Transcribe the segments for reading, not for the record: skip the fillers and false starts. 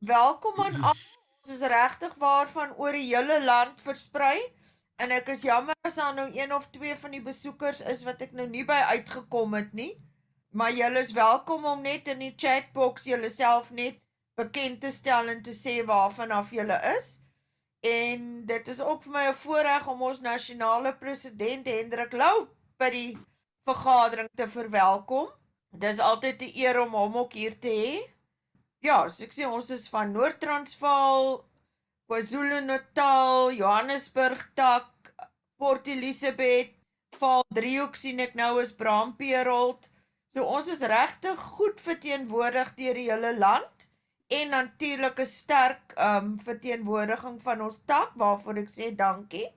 Welkom aan almal. Ons is regtig waarvan oor die hele land versprei. En ek is jammer as daar nou een of twee van die besoekers is wat ek nou nie by uitgekom het nie. Maar julle is welkom om net in die chatbox julle self net bekend te stel en te sê waarvan af julle is. En dit is ook vir my 'n voorreg om ons nasionale president Hendrik Lou by die vergadering te verwelkom. Dit is altyd 'n eer om hom ook hier te hê. Ja, so ek sê ons is van Noord-Transvaal, KwaZulu-Natal, Johannesburg tak, Port Elizabeth, Vaal Driehoek sien ek nou is Braampeerold. So ons is regtig goed verteenwoordig deur die hele land en natuurlik 'n sterk verteenwoordiging van ons tak waarvoor ek sê dankie.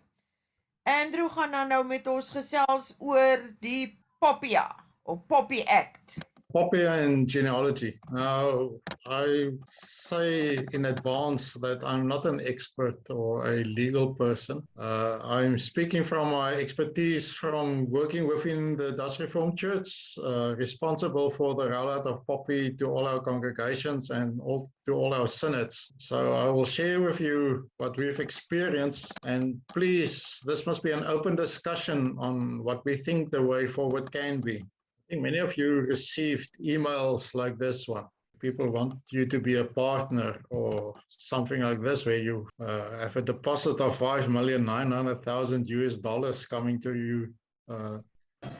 Andrew gaan dan nou met ons gesels oor die POPIA of POPIA Act. POPIA and genealogy. Now, I say in advance that I'm not an expert or a legal person. I'm speaking from my expertise from working within the Dutch Reformed Church, responsible for the rollout of POPI to all our congregations and to all our synods. So I will share with you what we've experienced, and please, this must be an open discussion on what we think the way forward can be. I think many of you received emails like this one. People want you to be a partner or something like this, where you have a deposit of $5,900,000 US coming to you,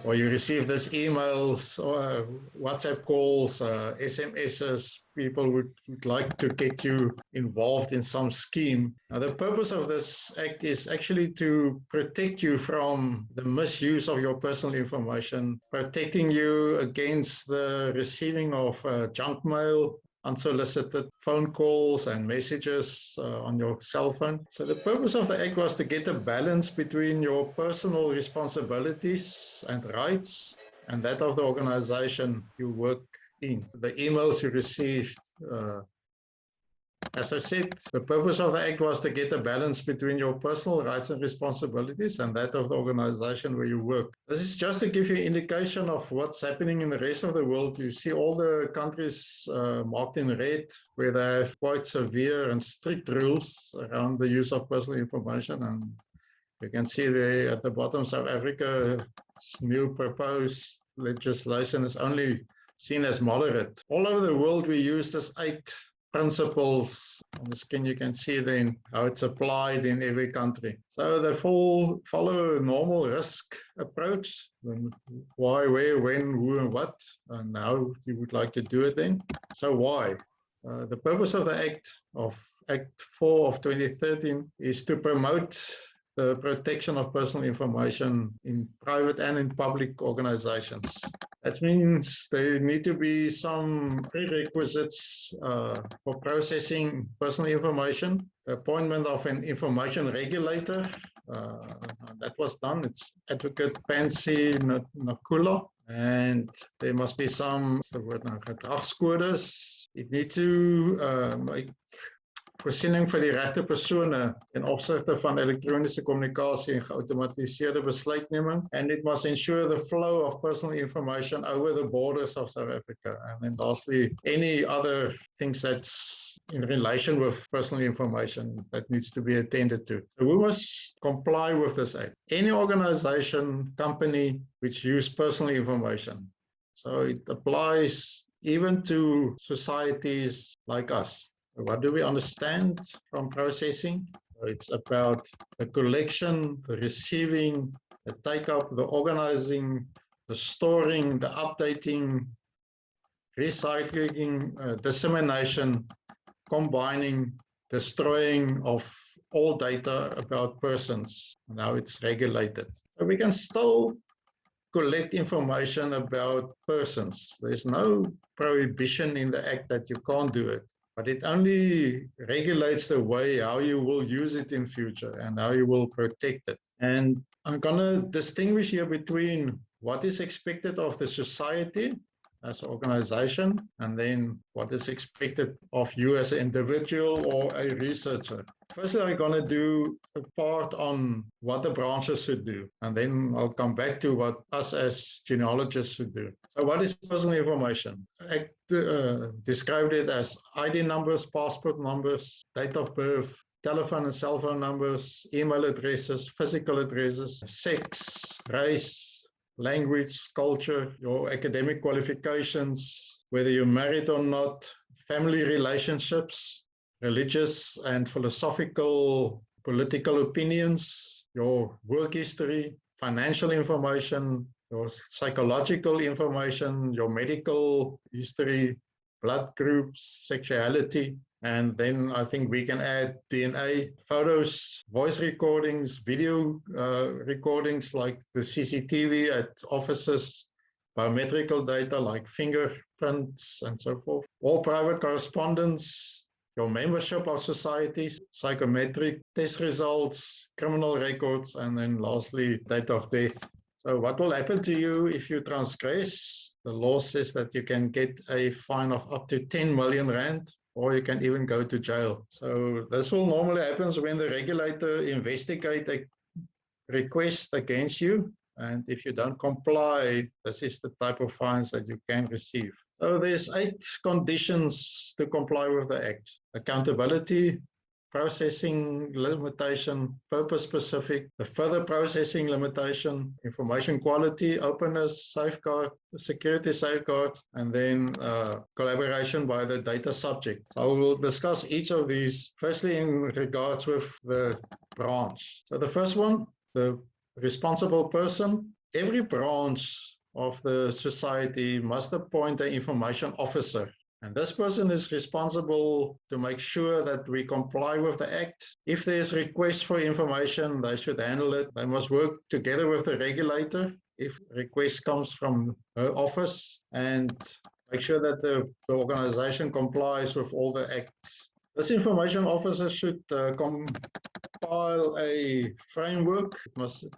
or you receive these emails, or WhatsApp calls, SMSs. People would like to get you involved in some scheme. Now, the purpose of this act is actually to protect you from the misuse of your personal information, protecting you against the receiving of junk mail, unsolicited phone calls and messages on your cell phone. So the purpose of the act was to get a balance between your personal responsibilities and rights and that of the organization you work in. The emails you received, as I said, the purpose of the act was to get a balance between your personal rights and responsibilities and that of the organization where you work. This is just to give you an indication of what's happening in the rest of the world. You see all the countries marked in red, where they have quite severe and strict rules around the use of personal information. And you can see there at the bottom, South Africa's new proposed legislation is only seen as moderate. All over the world, we use this 8 principles on the screen. You can see then how it's applied in every country. So they follow a normal risk approach. Why, where, when, who, and what, and how you would like to do it then. So why? The purpose of the Act 4 of 2013 is to promote the protection of personal information in private and in public organizations. That means there need to be some prerequisites for processing personal information. The appointment of an information regulator, that was done. It's Advocate Pansy Nakula. And there must be some, what's the word now, gedragskodes. It needs to make voorsiening vir die regte persone in opsigte van elektroniese kommunikasie en geautomatiseerde besluitneming, and it must ensure the flow of personal information over the borders of South Africa. And then lastly, any other things that's in relation with personal information that needs to be attended to. So we must comply with this act. Any organization, company which use personal information. So it applies even to societies like us. What do we understand from processing? It's about the collection, the receiving, the take-up, the organizing, the storing, the updating, recycling, dissemination, combining, destroying of all data about persons. Now it's regulated. So we can still collect information about persons. There's no prohibition in the act that you can't do it. But it only regulates the way how you will use it in future and how you will protect it. And I'm going to distinguish here between what is expected of the society as an organization, and then what is expected of you as an individual or a researcher. Firstly, I'm going to do a part on what the branches should do, and then I'll come back to what us as genealogists should do. So what is personal information? I described it as ID numbers, passport numbers, date of birth, telephone and cell phone numbers, email addresses, physical addresses, sex, race, language, culture, your academic qualifications, whether you're married or not, family relationships, religious and philosophical, political opinions, your work history, financial information, your psychological information, your medical history, blood groups, sexuality, and then I think we can add DNA, photos, voice recordings, video recordings like the CCTV at offices, biometrical data like fingerprints and so forth, all private correspondence, your membership of societies, psychometric test results, criminal records, and then lastly, date of death. So what will happen to you if you transgress? The law says that you can get a fine of up to 10 million rand, or you can even go to jail. So this will normally happen when the regulator investigates a request against you, and if you don't comply, this is the type of fines that you can receive. So there's 8 conditions to comply with the Act: accountability, processing limitation, purpose specific, the further processing limitation, information quality, openness, safeguard, security safeguards, and then collaboration by the data subject. I will discuss each of these, firstly in regards with the branch. So the first one, the responsible person. Every branch of the society must appoint an information officer. And this person is responsible to make sure that we comply with the Act. If there's requests for information, they should handle it. They must work together with the regulator if request comes from her office, and make sure that the organization complies with all the acts. This information officer should compile a framework.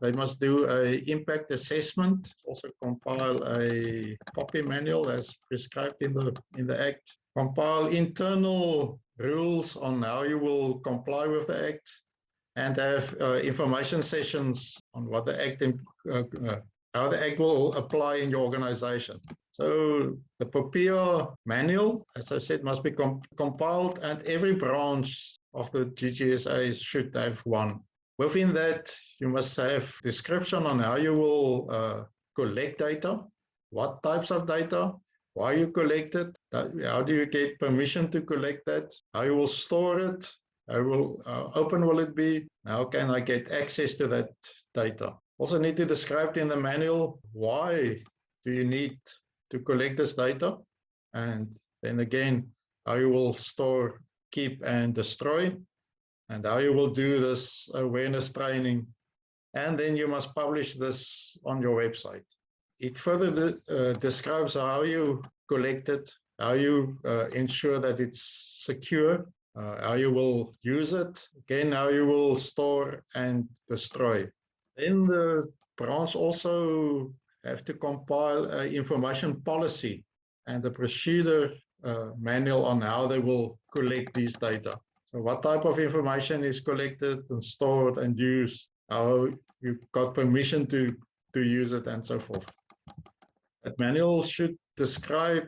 They must do an impact assessment, also compile a POPIA manual as prescribed in the Act, compile internal rules on how you will comply with the Act, and have information sessions on what the Act, how the Act will apply in your organization. So the POPIA manual, as I said, must be compiled, and every branch of the GGSA should have one. Within that, you must have description on how you will collect data, what types of data, why you collect it, how do you get permission to collect that, how you will store it, how open will it be, how can I get access to that data. Also need to describe in the manual why do you need to collect this data, and then again how you will store, keep and destroy, and how you will do this awareness training, and then you must publish this on your website. It further describes how you collect it, how you ensure that it's secure, how you will use it, again how you will store and destroy. Then the branch also have to compile an information policy and the procedure manual on how they will collect these data. So what type of information is collected and stored and used, how you got permission to use it, and so forth. That manual should describe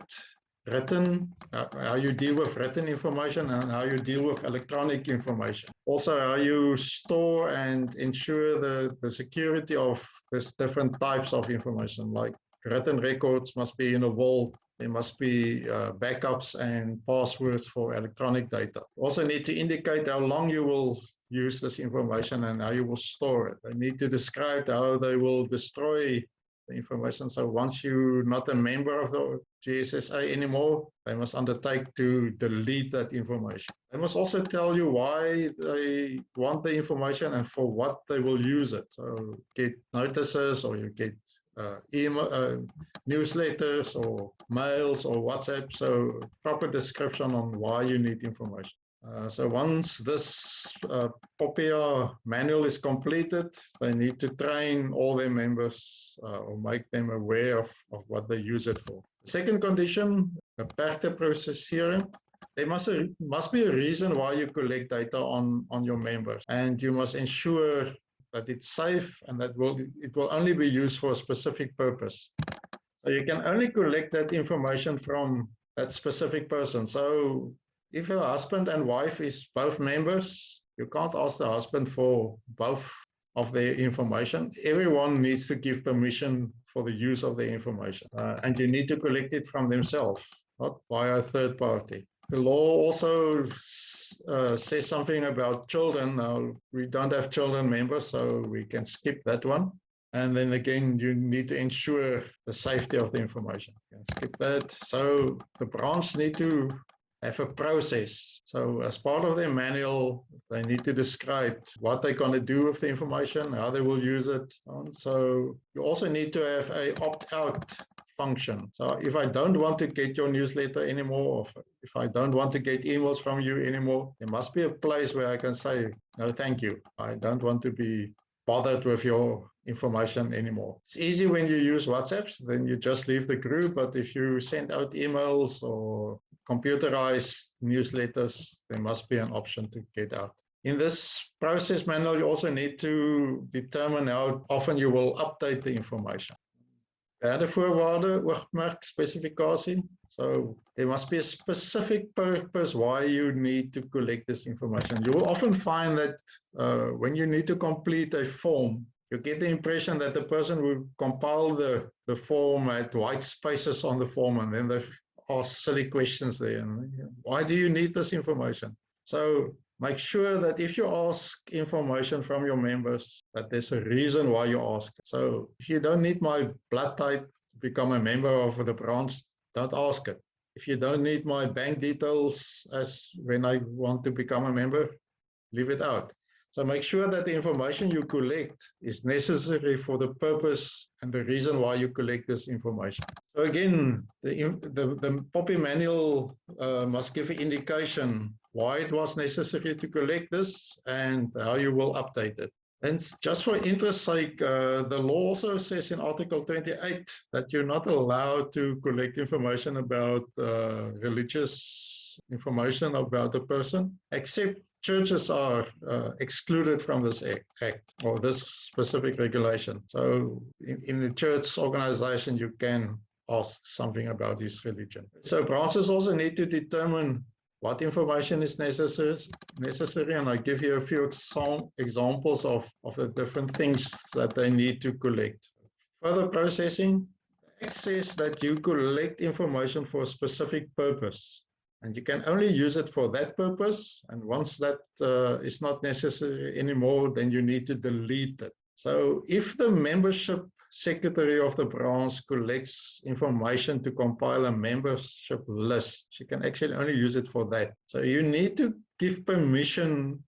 written, how you deal with written information and how you deal with electronic information. Also, how you store and ensure the security of these different types of information, like written records must be in a vault. There must be backups and passwords for electronic data. Also need to indicate how long you will use this information and how you will store it. They need to describe how they will destroy the information. So once you're not a member of the GSSA anymore, they must undertake to delete that information. They must also tell you why they want the information and for what they will use it. So get notices, or you get email, newsletters or mails or WhatsApp. So proper description on why you need information. So once this POPIA manual is completed, they need to train all their members or make them aware of what they use it for. Second condition, beperkte prosessering. There must be a reason why you collect data on your members, and you must ensure that it's safe and that it will only be used for a specific purpose. So you can only collect that information from that specific person. So if a husband and wife is both members, you can't ask the husband for both of their information. Everyone needs to give permission for the use of their information, and you need to collect it from themselves, not via a third party. The law also says something about children. Now, we don't have children members, so we can skip that one. And then again, you need to ensure the safety of the information. You can skip that. So the branch need to have a process. So as part of their manual, they need to describe what they're going to do with the information, how they will use it. So you also need to have a opt-out function. So if I don't want to get your newsletter anymore, or if I don't want to get emails from you anymore, there must be a place where I can say, no, thank you. I don't want to be bothered with your information anymore. It's easy when you use WhatsApp, then you just leave the group. But if you send out emails or computerized newsletters, there must be an option to get out. In this process manual, you also need to determine how often you will update the information. Verantwoordingspligtigheid, Oogmerkspesifikasie. So there must be a specific purpose why you need to collect this information. You will often find that when you need to complete a form, you get the impression that the person who compiled the form had white spaces on the form, and then they've asked silly questions there. And why do you need this information? So make sure that if you ask information from your members, that there's a reason why you ask. So if you don't need my blood type to become a member of the branch, don't ask it. If you don't need my bank details as when I want to become a member, leave it out. So make sure that the information you collect is necessary for the purpose and the reason why you collect this information. So again, the POPIA manual must give an indication why it was necessary to collect this and how you will update it. And just for interest's sake, the law also says in Article 28 that you're not allowed to collect information about religious information about a person, except churches are excluded from this act or this specific regulation. So in the church organization, you can ask something about his religion. So branches also need to determine what information is necessary, and I give you a few examples of the different things that they need to collect. Further processing, it says that you collect information for a specific purpose, and you can only use it for that purpose, and once that is not necessary anymore, then you need to delete it. So if the membership secretary of the branch collects information to compile a membership list, she can actually only use it for that. So you need to give permission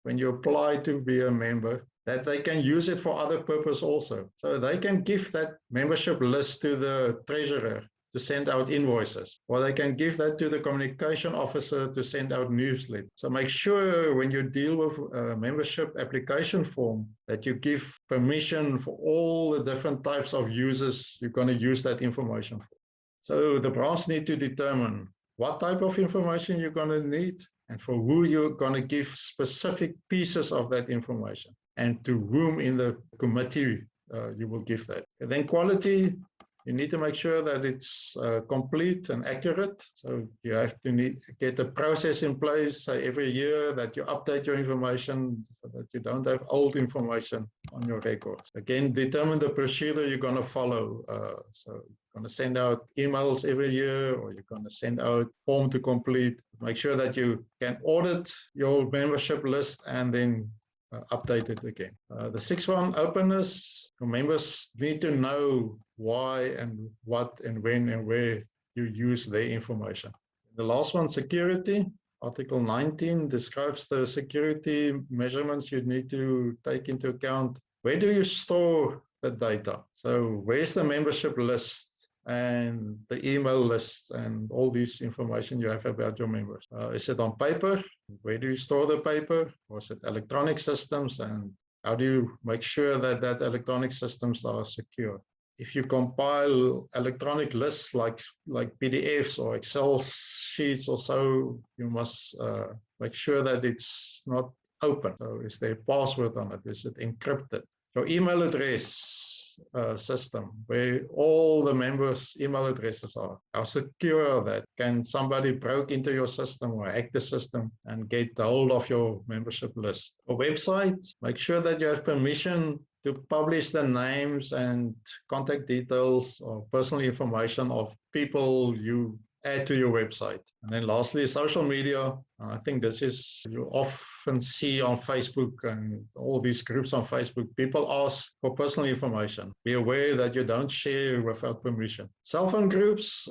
when you apply to be a member that they can use it for other purpose also. So they can give that membership list to the treasurer to send out invoices, or they can give that to the communication officer to send out newsletters. So make sure when you deal with a membership application form that you give permission for all the different types of users you're going to use that information for. So the branch need to determine what type of information you're going to need and for who you're going to give specific pieces of that information and to whom in the committee you will give that. And then quality, you need to make sure that it's complete and accurate. So you have to get a process in place every year that you update your information so that you don't have old information on your records. Again, determine the procedure you're going to follow. So you're going to send out emails every year, or you're going to send out form to complete. Make sure that you can audit your membership list and then update it again. The sixth one, openness. Your members need to know why and what and when and where you use their information. The last one, security. Article 19 describes the security measurements you need to take into account. Where do you store the data? So where's the membership list and the email list and all this information you have about your members? Is it on paper? Where do you store the paper? Or is it electronic systems? And how do you make sure that electronic systems are secure? if you compile electronic lists like PDFs or Excel sheets or so, you must make sure that it's not open. So is there a password on it? Is it encrypted? Your email address system, where all the members' email addresses are. How secure are that? Can somebody break into your system or hack the system and get hold of your membership list? A website, make sure that you have permission to publish the names and contact details or personal information of people you add to your website. And then lastly, social media. I think this is, you often see on Facebook and all these groups on Facebook, people ask for personal information. Be aware that you don't share without permission. Cell phone groups,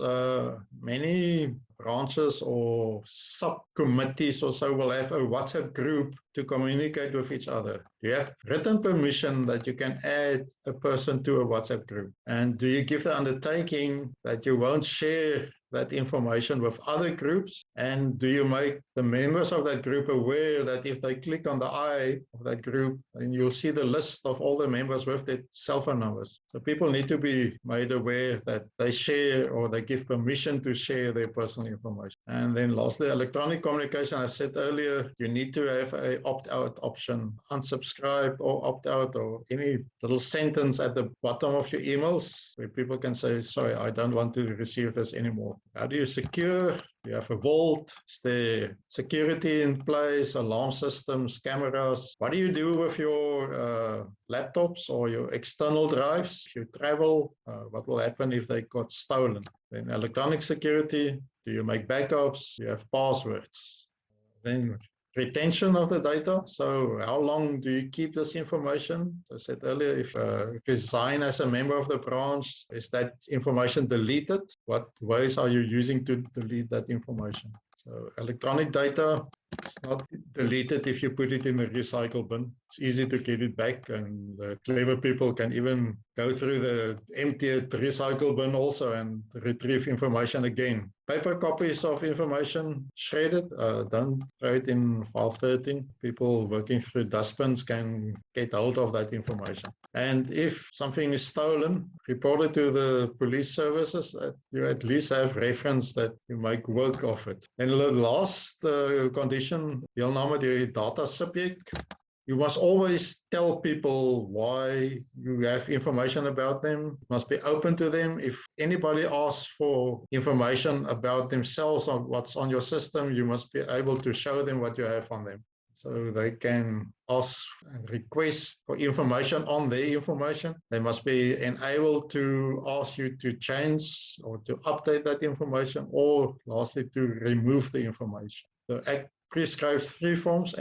many branches or subcommittees or so will have a WhatsApp group to communicate with each other. Do you have written permission that you can add a person to a WhatsApp group? And do you give the undertaking that you won't share that information with other groups? And do you make the members of that group aware that if they click on the eye of that group, then you'll see the list of all the members with their cell phone numbers? So people need to be made aware that they share or they give permission to share their personal information. And then lastly, electronic communication. I said earlier, you need to have an opt-out option, unsubscribe or opt-out, or any little sentence at the bottom of your emails where people can say, sorry, I don't want to receive this anymore. How do you secure? You have a vault. Is there security in place, alarm systems, cameras? What do you do with your laptops or your external drives? If you travel, what will happen if they got stolen? Then electronic security. Do you make backups? You have passwords. Then retention of the data. So how long do you keep this information? As I said earlier, if you resign as a member of the branch, is that information deleted? What ways are you using to delete that information? So electronic data is not deleted if you put it in the recycle bin. It's easy to get it back, and the clever people can even go through the emptied recycle bin also and retrieve information again. Paper copies of information, shredded, don't throw it in file 13. People working through dustbins can get hold of that information. And if something is stolen, report it to the police services, that you at least have reference that you make work of it. And the last condition, deelname deur die data subject. You must always tell people why you have information about them. You must be open to them. If anybody asks for information about themselves or what's on your system, you must be able to show them what you have on them. So they can ask and request for information on their information. They must be enabled to ask you to change or to update that information, or lastly, to remove the information. The Act prescribes 3 forms,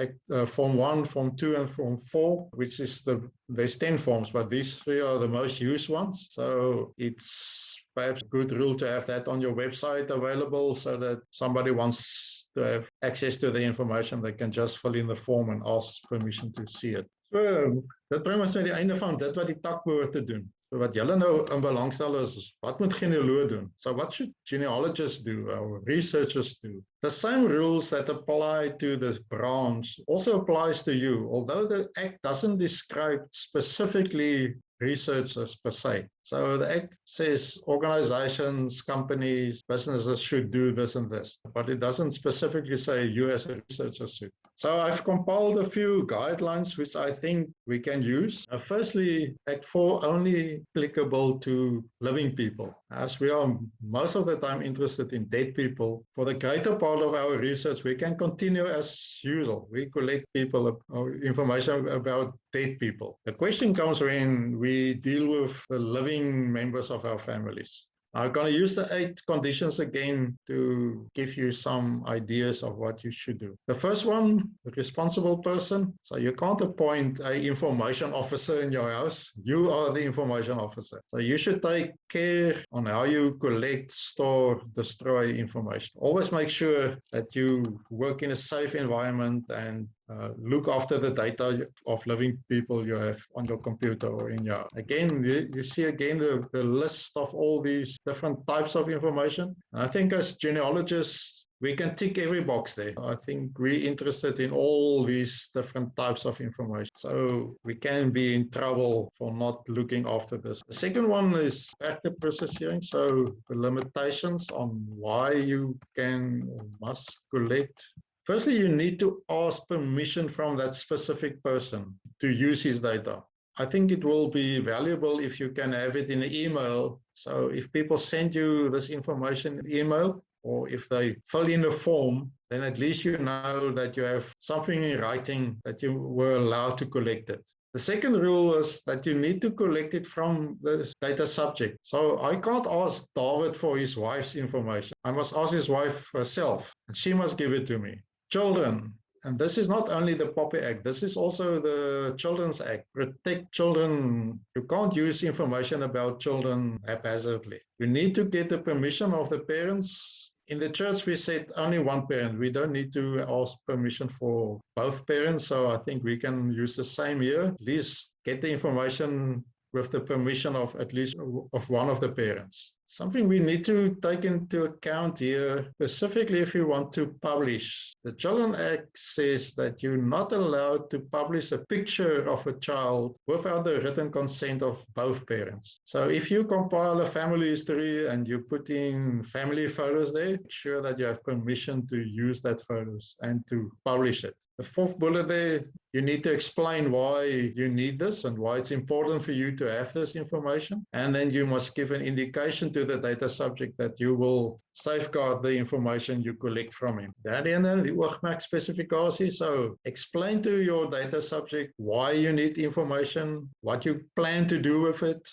Form 1, Form 2, and Form 4, which is there's 10 forms, but these 3 are the most used ones. So it's perhaps a good rule to have that on your website available, so that somebody wants to have access to the information, they can just fill in the form and ask permission to see it. So dit bring ons na die einde van dit wat die tak behoort te doen. So wat julle nou in belang stel is, wat moet genealoog doen? So what should genealogists do, or researchers do? The same rules that apply to this branch also applies to you, although the Act doesn't describe specifically researchers per se. So the Act says organizations, companies, businesses should do this and this, but it doesn't specifically say you as a researcher should. So I've compiled a few guidelines which I think we can use. Firstly, Act 4 only applicable to living people, as we are most of the time interested in dead people. For the greater part of our research, we can continue as usual. We collect information about dead people. The question comes when we deal with the living members of our families. I'm going to use the 8 conditions again to give you some ideas of what you should do. The first one, the responsible person. So you can't appoint an information officer in your house. You are the information officer. So you should take care on how you collect, store, destroy information. Always make sure that you work in a safe environment and look after the data of living people you have on your computer or in your... Again, you see again the list of all these different types of information. And I think as genealogists, we can tick every box there. I think we're interested in all these different types of information. So we can be in trouble for not looking after this. The second one is beperkte prosessering. So the limitations on why you can or must collect. Firstly, you need to ask permission from that specific person to use his data. I think it will be valuable if you can have it in an email. So if people send you this information in email, or if they fill in a form, then at least you know that you have something in writing that you were allowed to collect it. The second rule is that you need to collect it from the data subject. So I can't ask David for his wife's information. I must ask his wife herself, and she must give it to me. Children. And this is not only the POPIA Act, this is also the Children's Act. Protect children. You can't use information about children haphazardly. You need to get the permission of the parents. In the church, we said only one parent. We don't need to ask permission for both parents. So I think we can use the same here. At least get the information with the permission of at least of one of the parents. Something we need to take into account here, specifically if you want to publish. The Children Act says that you're not allowed to publish a picture of a child without the written consent of both parents. So if you compile a family history and you put in family photos there, make sure that you have permission to use that photos and to publish it. The fourth bullet there, you need to explain why you need this and why it's important for you to have this information. And then you must give an indication to the data subject that you will safeguard the information you collect from him. Dan ene, die Oogmerkspesifikasie. So explain to your data subject why you need information, what you plan to do with it,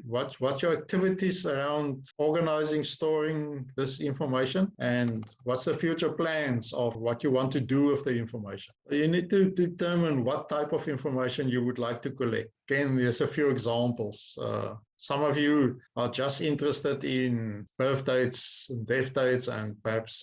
what's your activities around organizing, storing this information, and what's the future plans of what you want to do with the information. You need to determine what type of information you would like to collect. Again, there's a few examples. Some of you are just interested in birth dates, death dates, and perhaps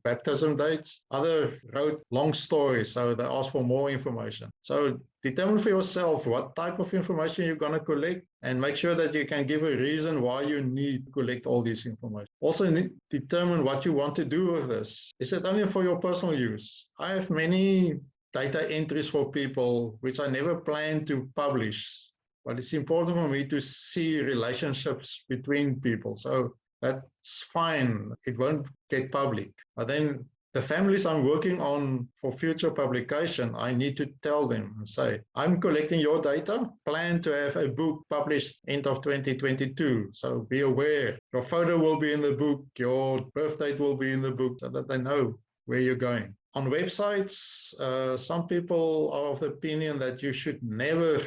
baptism dates. Others wrote long stories, so they asked for more information. So determine for yourself what type of information you're going to collect and make sure that you can give a reason why you need to collect all this information. Also determine what you want to do with this. Is it only for your personal use? I have many data entries for people which I never planned to publish. But it's important for me to see relationships between people. So that's fine. It won't get public. But then the families I'm working on for future publication, I need to tell them and say, I'm collecting your data, plan to have a book published end of 2022. So be aware. Your photo will be in the book, your birth date will be in the book, so that they know where you're going. On websites, some people are of the opinion that you should never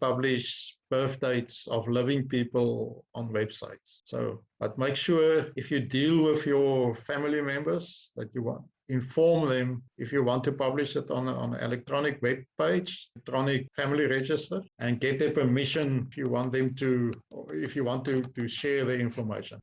publish birth dates of living people on websites. So, but make sure if you deal with your family members that you want, inform them if you want to publish it on an electronic web page, electronic family register, and get their permission if you want them to, or if you want to share the information.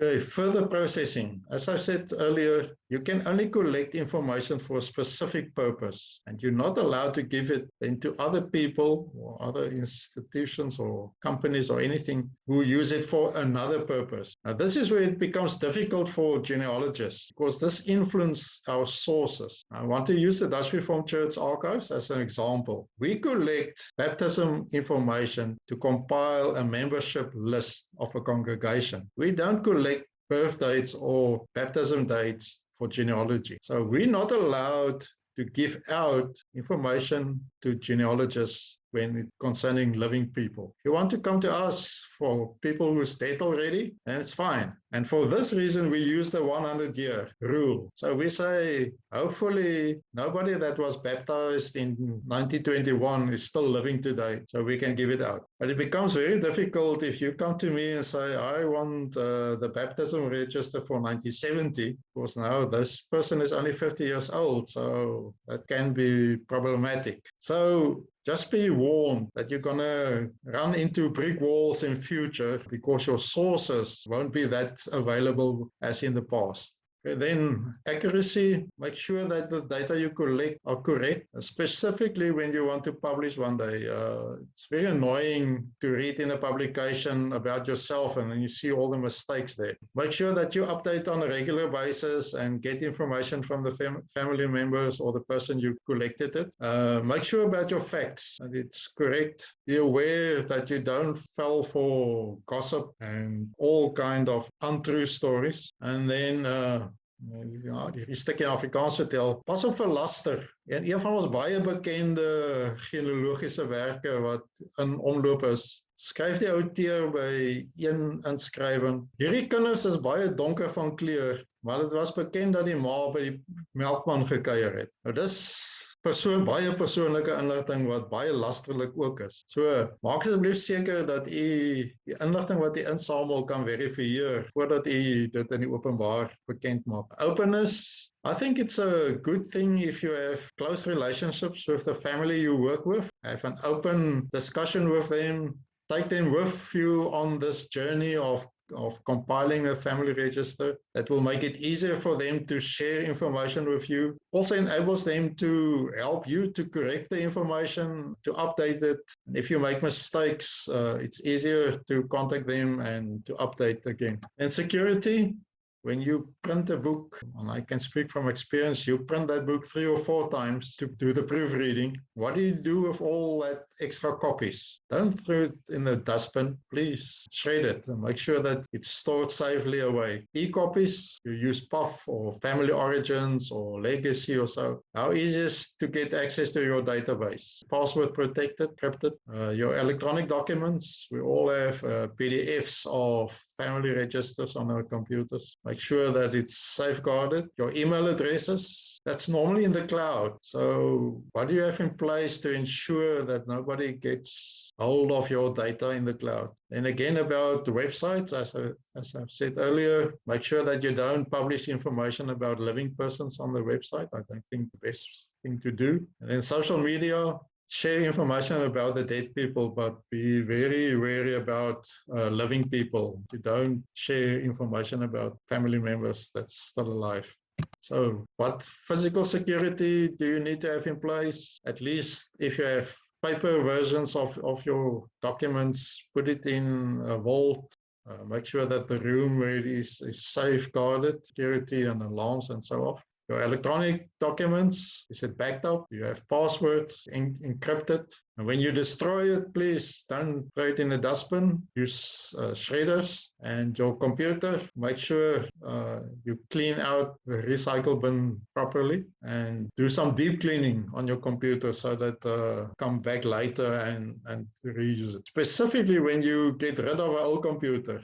Okay, further processing. As I said earlier, you can only collect information for a specific purpose, and you're not allowed to give it then to other people or other institutions or companies or anything who use it for another purpose. Now, this is where it becomes difficult for genealogists because this influences our sources. I want to use the Dutch Reformed Church archives as an example. We collect baptism information to compile a membership list of a congregation. We don't collect birth dates or baptism dates for genealogy. So we're not allowed to give out information to genealogists when it's concerning living people. If you want to come to us for people who's dead already, then it's fine. And for this reason, we use the 100-year rule. So we say, hopefully, nobody that was baptized in 1921 is still living today, so we can give it out. But it becomes very difficult if you come to me and say, I want the baptism register for 1970, because now this person is only 50 years old, so that can be problematic. So just be warned that you're going to run into brick walls in future because your sources won't be that available as in the past. Okay, then accuracy, make sure that the data you collect are correct, specifically when you want to publish one day. It's very annoying to read in a publication about yourself and then you see all the mistakes there. Make sure that you update on a regular basis and get information from the family members or the person you collected it. Make sure about your facts, that it's correct. Be aware that you don't fall for gossip and all kind of untrue stories. And then ja, die stukkie Afrikaans vertel, pas op vir laster. En een van ons baie bekende genealogiese werke wat in omloop is, skryf die outeur by een inskrywing. Hierdie kinders is baie donker van kleur, maar dit was bekend dat die ma by die melkman gekuier het. Nou dis baie persoonlike inligting wat baie lasterlik ook is. So, maak asseblief seker dat u die inligting wat u insamel kan verifieer voordat u dit in die openbaar bekend maak. Openness, I think it's a good thing if you have close relationships with the family you work with. Have an open discussion with them. Take them with you on this journey of compiling a family register. That will make it easier for them to share information with you. Also enables them to help you to correct the information, to update it. And if you make mistakes, it's easier to contact them and to update again. And security, when you print a book, and I can speak from experience, you print that book 3 or 4 times to do the proofreading. What do you do with all that extra copies? Don't throw it in the dustbin. Please shred it and make sure that it's stored safely away. E-copies, you use POF or family origins or legacy or so. How easy is to get access to your database? Password protected, encrypted. Your electronic documents, we all have PDFs of family registers on our computers. Make sure that it's safeguarded. Your email addresses, that's normally in the cloud. So what do you have in place to ensure that nobody gets hold of your data in the cloud? And again, about the websites, as I've said earlier, make sure that you don't publish information about living persons on the website. I don't think the best thing to do. And then social media, share information about the dead people, but be very wary about living people. You don't share information about family members that's still alive. So what physical security do you need to have in place? At least if you have paper versions of your documents, put it in a vault. Make sure that the room where it is safeguarded, security and alarms and so on. Your electronic documents, is it backed up? You have passwords encrypted. And when you destroy it, please don't throw it in a dustbin. Use shredders. And your computer, make sure you clean out the recycle bin properly and do some deep cleaning on your computer so that come back later and reuse it. Specifically when you get rid of an old computer.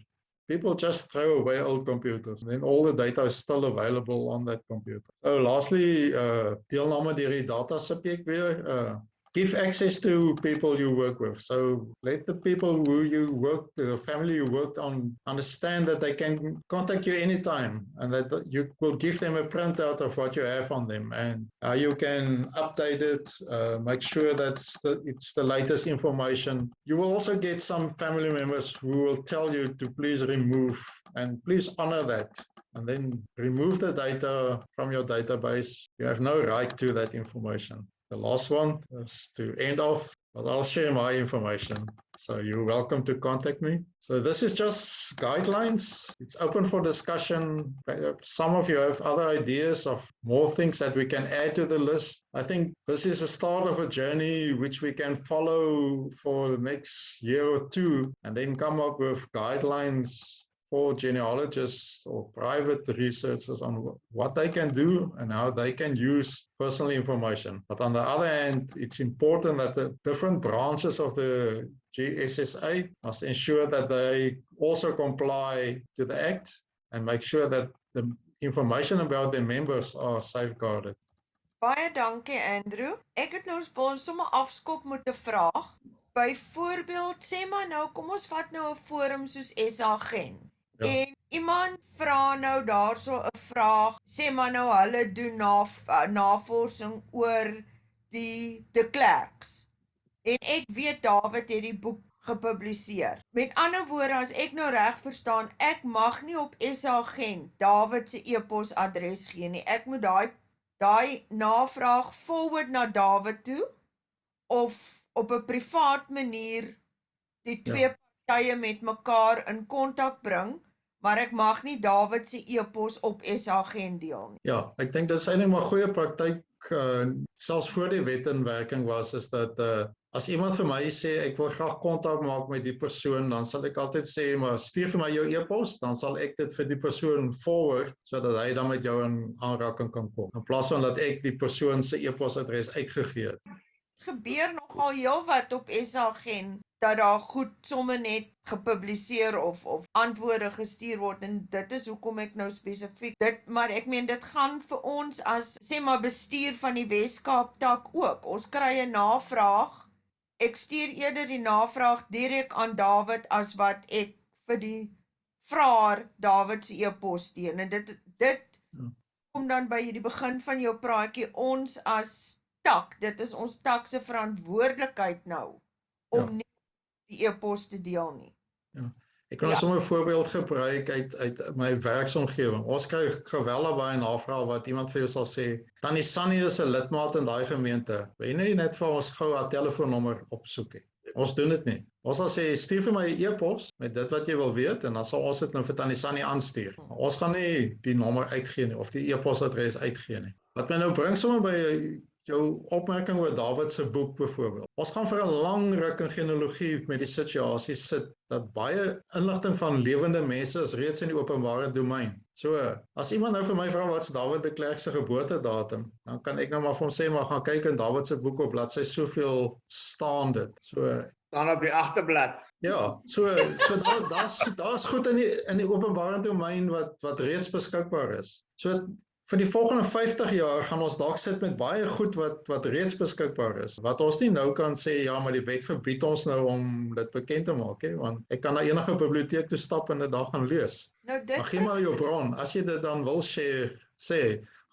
People just throw away old computers, and then all the data is still available on that computer. So lastly, deelname deur die data subject weer. Give access to people you work with. So let the people who you work, the family you worked on, understand that they can contact you anytime and that you will give them a printout of what you have on them and you can update it, make sure that it's the latest information. You will also get some family members who will tell you to please remove and please honor that. And then remove the data from your database. You have no right to that information. The last one is to end off, but I'll share my information. So you're welcome to contact me. So this is just guidelines. It's open for discussion. Some of you have other ideas of more things that we can add to the list. I think this is a start of a journey which we can follow for the next year or two and then come up with guidelines for genealogists or private researchers on what they can do and how they can use personal information. But on the other hand, it's important that the different branches of the GSSA must ensure that they also comply to the Act and make sure that the information about their members are safeguarded. Baie dankie, Andrew. Ek het nou ons sommer afskop met 'n vraag. Byvoorbeeld, sê maar nou, kom ons vat nou 'n forum soos SA-gen. Ja. En iemand vra nou daarso 'n vraag, sê maar nou hulle doen navorsing oor die de Klerks. En ek weet David het die boek gepubliseer. Met ander woorde, as ek nou reg verstaan, ek mag nie op SA Gent David se e-posadres gee nie. Ek moet daai navraag forward na David toe of op 'n privaat manier die twee partye met mekaar in kontak bring, maar ek mag nie David se e-pos op SA Gent deel nie. Ja, ek dink dit is eintlik maar goeie praktyk, selfs voor die wet in werking was, is dat as iemand vir my sê ek wil graag kontak maak met die persoon, dan sal ek altyd sê, maar stuur vir my jou e-pos, dan sal ek dit vir die persoon forward, sodat hy dan met jou in aanraking kan kom. In plaas van dat ek die persoon se e-posadres uitgegee het. Gebeur nogal heelwat op SA Gent, dat daar goed somme net gepubliseer of antwoorde gestuur word, en dit is hoekom ek nou spesifiek maar ek meen dit gaan vir ons as, sê maar, bestuur van die Weskaap tak ook. Ons kry 'n navraag, ek stuur eerder die navraag direk aan David as wat ek vir die vraer David se e-pos stuur. En dit kom dan by die begin van jou praatjie, ons as tak, dit is ons tak se verantwoordelikheid nou, om nie die e-pos te deel nie. Ja. Ek kan sommer 'n voorbeeld gebruik uit my werksomgewing. Ons kry geweldig baie navrae wat iemand vir jou sal sê, Tannie Sannie is 'n lidmaat in daai gemeente. Wil jy net vir ons gou haar telefoonnommer opsoek hê? Ons doen dit nie. Ons sal sê, stuur vir my 'n e-pos met dit wat jy wil weet, en dan sal ons dit nou vir Tannie Sannie aanstuur. Ons gaan nie die nommer uitgee nie, of die e-posadres uitgee nie. Wat my nou bring sommer by jou opmerking oor David se boek byvoorbeeld. Ons gaan vir 'n lang ruk in genealogie met die situasie sit, dat baie inligting van lewende mense is reeds in die openbare domein. So, as iemand nou vir my vra wat's David de Klerk se geboortedatum, dan kan ek nou maar vir hom sê, maar gaan kyk in David se boek op bladsy soveel staan dit. So, dan op die agterblad. ja, so daar's goed in die openbare domein wat reeds beskikbaar is. So, vir die volgende 50 jaar gaan ons dalk sit met baie goed wat reeds beskikbaar is. Wat ons nie nou kan sê, ja, maar die wet verbied ons nou om dit bekend te maak, want ek kan na enige biblioteek toe stap en dit daar gaan lees. Nou Maar gee maar jou bron, as jy dit dan wil sê,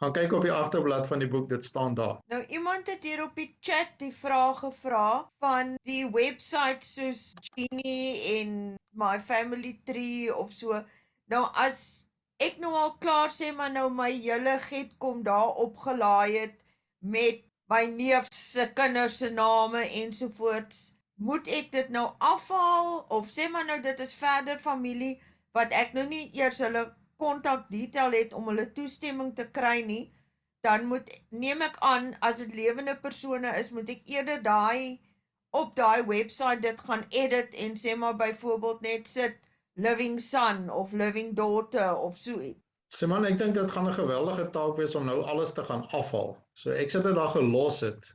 gaan kyk op die agterblad van die boek, dit staan daar. Nou iemand het hier op die chat die vraag gevra van die websites soos Genie en My Family Tree of so. Nou as ek nou al klaar sê, maar nou my hele get kom daar opgelaai het met my neef se kinders se name ensovoorts, moet ek dit nou afhaal, of sê maar nou dit is verder familie, wat ek nou nie eers hulle kontak detail het om hulle toestemming te kry nie, dan neem ek aan, as dit lewende persone is, moet ek eerder op daai website dit gaan edit en sê maar byvoorbeeld net sit living son of living daughter of so iets. Simon, ek dink dit gaan 'n geweldige taak wees om nou alles te gaan afhaal. So ek sit dit daar gelos het.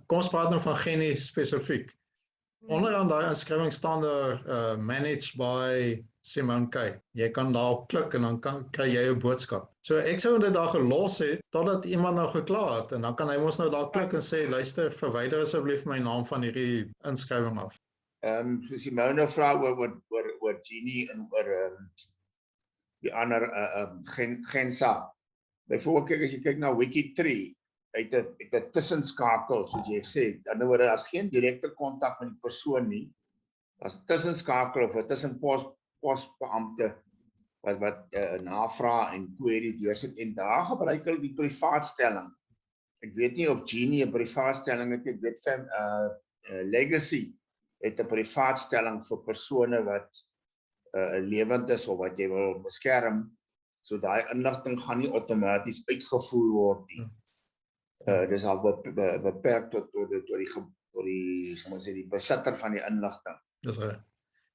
Kom ons praat nou van Genie spesifiek. Onderaan daai inskrywing staan daar managed by Simon K. Jy kan daarop klik en dan kry jy 'n boodskap. So ek sou dit daar gelos het totdat iemand nou geklaar het, en dan kan hy mos nou daar klik en sê, luister, verwyder asseblief my naam van hierdie inskrywing af. Soos jy nou vra oor Genie en oor die ander Gensa. Byvoorbeeld, kyk, as jy kyk na Wikitree, uit 'n tussenskakel, soos jy sê, dan word daar geen direkte kontak met die persoon nie. Daar's 'n tussenskakel of 'n tussenposbeampte wat navraag en queries deursit, en daar gebruik hulle die privaatstelling. Ek weet nie of Genie 'n privaatstelling het, ek weet Legacy het 'n privaatstelling vir persone wat lewend is of wat jy wil beskerm, so daai inligting gaan nie outomaties uitgevoer word nie. Dis al beperk tot die soos ons sê, die besitter van die inligting. Dis reg.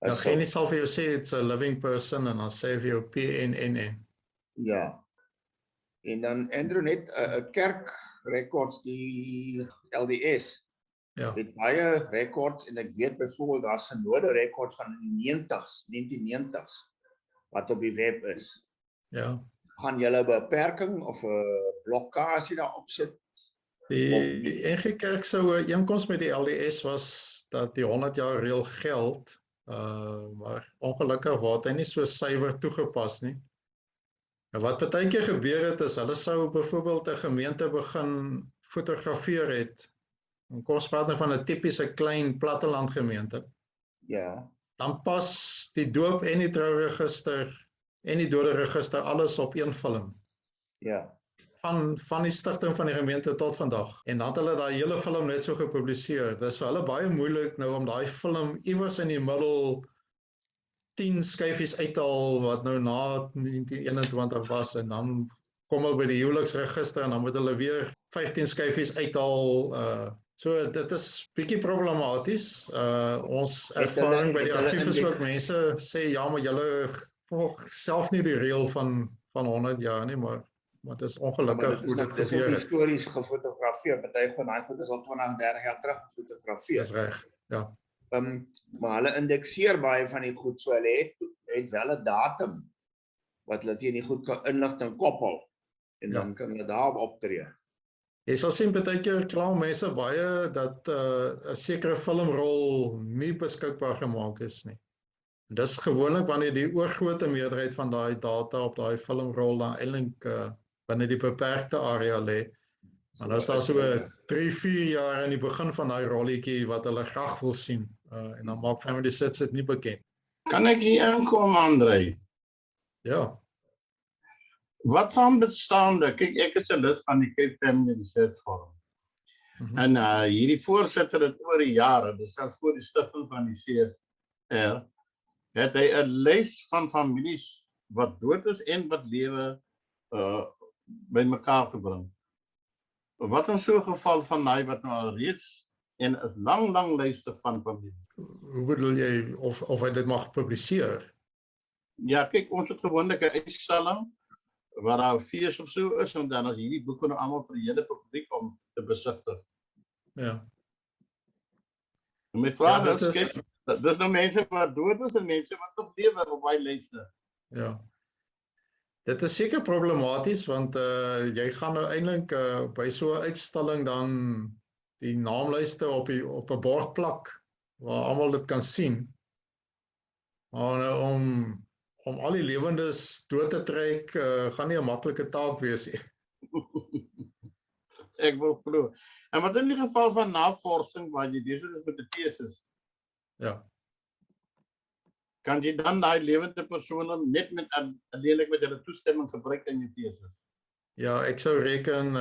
Ja, Genie sal vir jou sê it's a living person, en dan sê vir jou PNNN. Ja. En dan Andrew, net kerkrekords, die LDS, het baie rekords, en ek weet byvoorbeeld daar's 'n synode rekord van die 1990s wat op die web is. Ja. Gaan julle 'n beperking of 'n blokkasie daarop sit? Die NG Kerk se ooreenkoms met die LDS was dat die 100 jaar reël geld, maar ongelukkig word hy nie so suiwer toegepas nie. En wat baie keer gebeur het is, hulle sou byvoorbeeld 'n gemeente begin fotografeer het. En kom ons praat nou van 'n tipiese klein platteland gemeente. Ja. Dan pas die doop en die trouregister en die doderegister alles op een film. Ja. Van die stigting van die gemeente tot vandag. En dan het hulle daai hele film net so gepubliseer. Dis vir hulle baie moeilik nou om daai film iewers in die middel 10 skyfies uithaal wat nou na 1921 was en dan kom hulle by die huweliksregister en dan moet hulle weer 15 skyfies uithaal. So dit is bietjie problematies. Ons ervaring by die argief is ook mense sê ja, maar julle volg self nie die reël van 100 jaar nie, maar dit is ongelukkig hoe dit Dis gebeur ook het. histories gefotografeer. Party van daai goed is al 20, 30 jaar terug gefotografeer. Dis reg. Ja. Maar hulle indekseer baie van die goed, so hulle het wel 'n datum wat hulle teen die goed kan inligting koppel en dan kan hulle daarop optree. Jy sal sien partykeer kla mense baie dat 'n sekere filmrol nie beskikbaar gemaak is nie. Dis gewoonlik wanneer die oorgrootste meerderheid van daai data op daai filmrol dan eintlik binne die beperkte area lê. Maar nou is daar so 3-4 jaar in die begin van daai rolletjie wat hulle graag wil sien. En dan maak Family Sits dit nie bekend. Kan ek hier inkom, André? Ja. Wat van bestaande? Kyk, ek is 'n lid van die Cape Family Research Forum. En hierdie voorsitter het oor die jare, dis selfs voor die stigting van die CFR, het hy 'n lys van families wat dood is en wat lewe bymekaar gebring. Wat in so 'n geval van daai wat nou al reeds en 'n lang lyste van families. Hoe bedoel jy of hy dit mag publiseer? Ja, kyk, ons het gewoonlik 'n uitstalling waar daar 'n fees of so is en dan as hierdie boeke nou almal vir die hele publiek om te besigtig. Ja. En my vraag is, kyk, dis nou mense wat dood is en mense wat nog lewe op daai lyste. Ja. Dit is seker problematies want jy gaan nou eintlik by so 'n uitstalling dan die naamlyste op 'n bord plak waar almal dit kan sien. Maar nou om al die lewendes dood te trek gaan nie 'n maklike taak wees nie. Ek wil glo. En wat in die geval van navorsing waar jy besig is met 'n tesis? Ja. Kan jy dan daai lewende persone net alleenlik met hulle toestemming gebruik in jou tesis? Ja, ek sou reken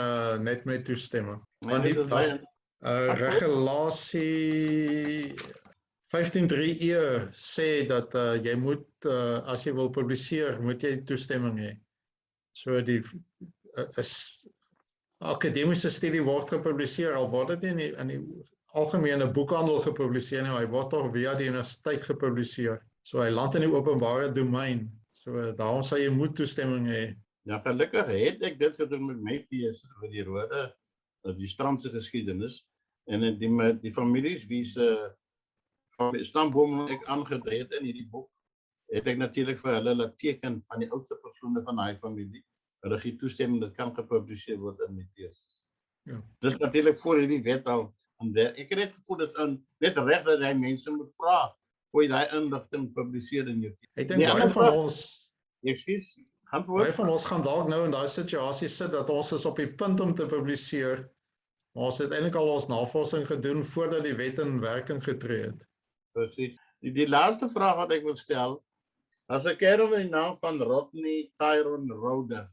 net met toestemming. Want die regulasie 15.3e sê dat jy moet as jy wil publiseer, moet jy toestemming hê. So die akademiese studie word gepubliseer, al word dit nie in die algemene boekhandel gepubliseer nie, hy word tog via die universiteit gepubliseer. So hy land in die openbare domein. So daarom sal jy moet toestemming hê. Ja, gelukkig het ek dit gedoen met my tesis oor die Rode, die strandse geskiedenis en die families wie se stamboom ek aangedui het in hierdie boek, het ek natuurlik vir hulle laat teken van die oudste persone van daai familie. Hulle gee toestemming dit kan gepubliseer word in my tesis. Ja. Dis natuurlik voor hierdie wet al ek het net gevoel dit net reg dat jy mense moet vra hoe jy daai inligting publiseer in jou tesis. Ek dink baie van ons Baie van ons gaan dalk nou in daai situasie sit dat ons is op die punt om te publiseer. Maar ons het eintlik al ons navorsing gedoen voordat die wet in werking getree het. Presies. Die laaste vraag wat ek wil stel, as ek kyk oor die naam van Rodney Tyrone Rode.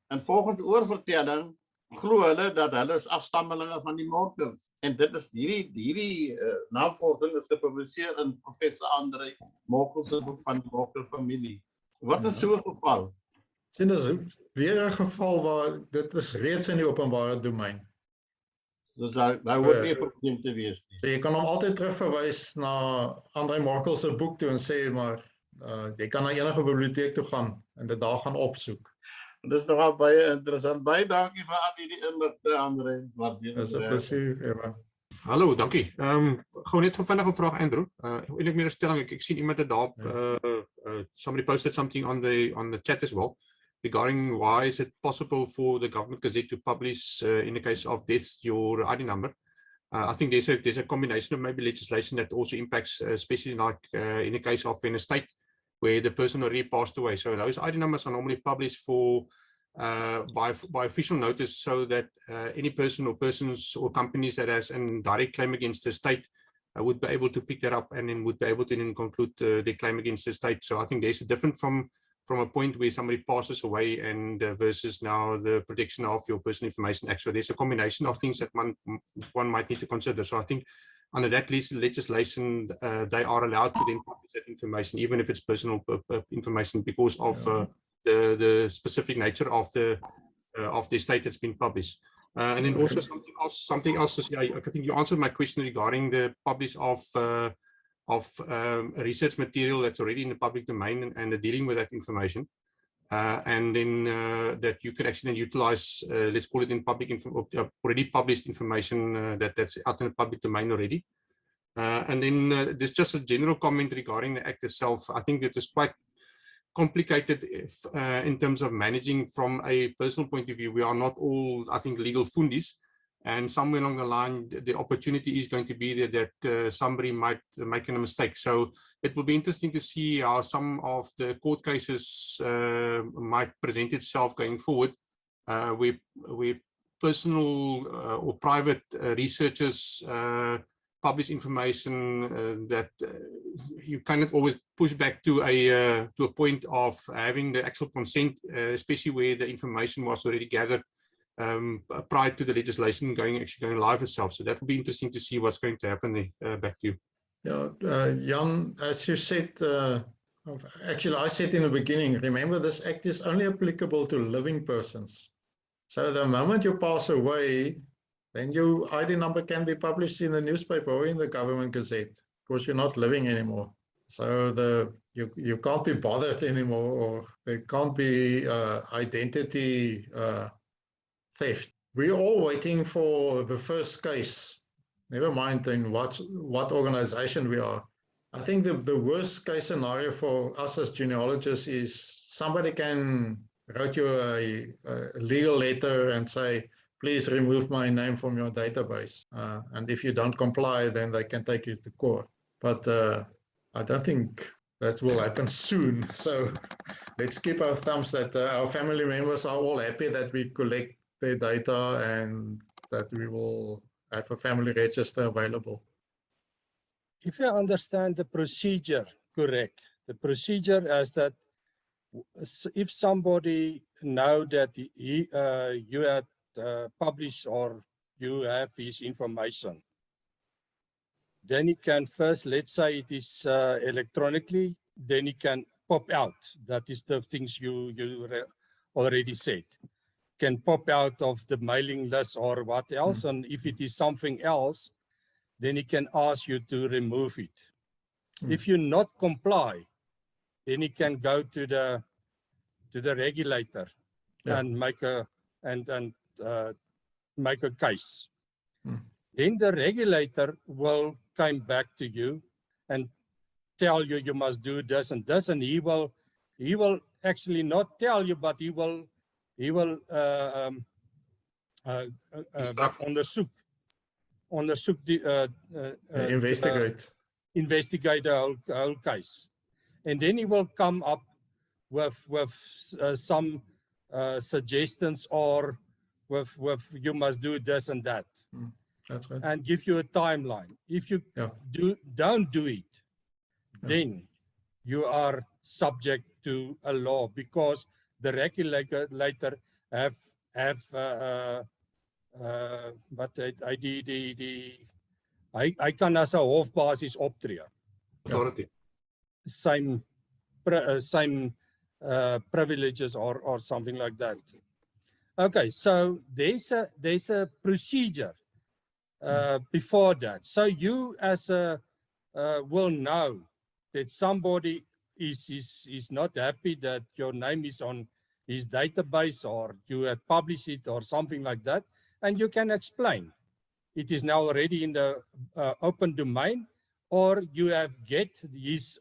En volgens oorvertelling glo hulle dat hulle is afstammelinge van die Mortels. En dit is hierdie naamvorsing is gepubliseer in professor Andrew Kok se boek van die Mortel familie. Wat is so 'n geval? Sien, dis weer 'n geval waar dit is reeds in die openbare domein. Dus daar hoort nie 'n probleem te wees nie. So jy kan hom altyd terugverwys na Andrew Kok se boek toe en sê maar jy kan na enige biblioteek toe gaan en dit daar gaan opsoek. Dit is nogal baie interessant. Baie dankie vir al die inligting, André. Dis 'n plesier, Eva. Hallo, dankie. Gou net 'n vinnige vraag, Andrew. Eintlik meer 'n stelling. Ek sien iemand het daar somebody posted something on the chat as well regarding why is it possible for the government gazette to publish in the case of death your ID number. I think there's a combination of maybe legislation that also impacts, especially like in the case of in a state where the person already passed away. So those ID numbers are normally published for by official notice, so that any person or persons or companies that has a direct claim against the state would be able to pick that up and then would be able to then conclude their claim against the state. So I think there's a different from a point where somebody passes away and versus now the protection of your personal information act. So there's a combination of things that one might need to consider. So I think under that legislation, they are allowed to then publish that information, even if it's personal information, because of the specific nature of the state that's been published. And then also something else is, I think you answered my question regarding the publish of research material that's already in the public domain and the dealing with that information. And then that you can actually utilize, let's call it in public already published information that's out in the public domain already. And then there's just a general comment regarding the act itself. I think it is quite complicated in terms of managing from a personal point of view. We are not all, I think, legal fundis. And somewhere along the line, the opportunity is going to be there that somebody might make a mistake. So it will be interesting to see how some of the court cases might present itself going forward, where personal or private researchers publish information that you cannot always push back to a point of having the actual consent, especially where the information was already gathered prior to the legislation going live itself. So that will be interesting to see what's going to happen there. Back to you. Yeah, Jan, as you said, actually I said in the beginning, remember this act is only applicable to living persons. So the moment you pass away, then your ID number can be published in the newspaper or in the government gazette, because you're not living anymore. So you can't be bothered anymore, or there can't be identity theft. We're all waiting for the first case, never mind in what organization we are. I think the worst case scenario for us as genealogists is somebody can write you a legal letter and say, please remove my name from your database. And if you don't comply, then they can take you to court. But I don't think that will happen soon. So let's keep our thumbs that our family members are all happy that we collect their data and that we will have a family register available. If I understand the procedure correct, the procedure is that if somebody know that you had published or you have his information, then he can first, let's say it is electronically, then he can pop out. That is the things you already said. Can pop out of the mailing list or what else, and if it is something else, then he can ask you to remove it. If you not comply, then he can go to the regulator and make a case. Then the regulator will come back to you and tell you you must do this and this, and he will actually not tell you, but he will investigate the whole case, and then he will come up with some suggestions, or with you must do this and that. That's right. And give you a timeline. If you don't do it, then you are subject to a law, because the regulator have wat hy kan as 'n hofbasis optree. Authority. Same privileges or something like that. Okay, so there's a procedure before that. So you as a will know that somebody is not happy that your name is on his database, or you have published it or something like that, and you can explain. It is now already in the open domain, or you have get his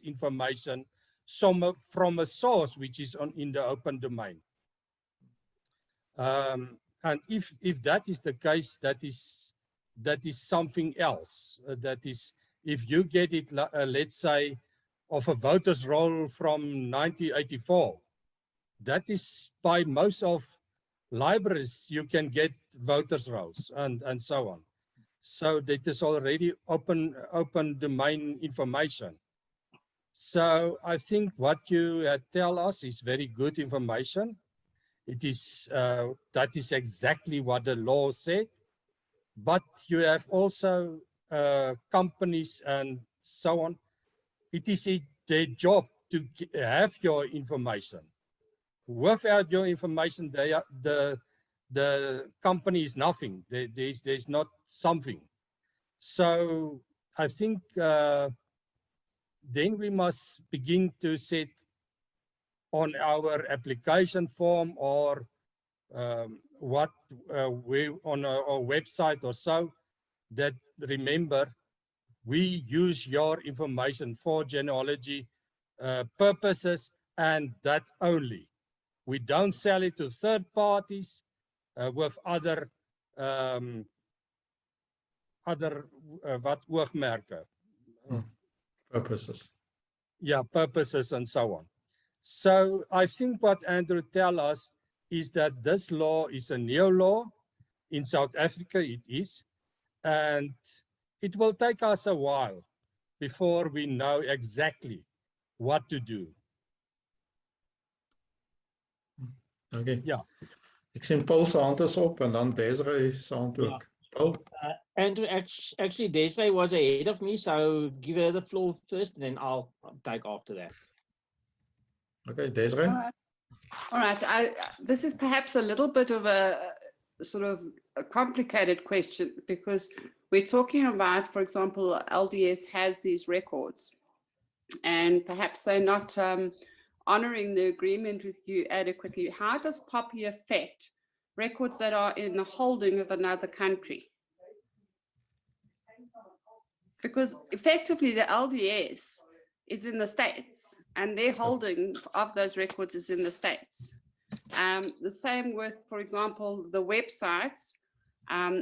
information from a source which is in the open domain. And if that is the case, that is something else. That is, if you get it, let's say, of a voter's roll from 1984, that is by most of libraries you can get voters rolls and so on. So that is already open domain information. So I think what you tell us is very good information. It is that is exactly what the law said. But you have also companies and so on. It is their job to have your information. Without your information, the company is nothing. There's not something. So I think then we must begin to set on our application form or what we on our website or so, that remember we use your information for genealogy purposes and that only. We don't sell it to third parties with other wat oogmerke. Purposes. Yeah, purposes and so on. So I think what Andrew tells us is that this law is a new law. In South Africa it is. And it will take us a while before we know exactly what to do. Okay. Ja. Ek sien Paul se hand is op en dan Desiree se hand ook. Paul? Andrew, actually, Desiree was ahead of me, so give her the floor first, and then I'll take after that. Okay, Desiree? All right. This is perhaps a little bit of a sort of a complicated question because we're talking about, for example, LDS has these records and perhaps they're not honoring the agreement with you adequately. How does POPIA affect records that are in the holding of another country? Because effectively the LDS is in the States and their holding of those records is in the States. The same with, for example, the websites.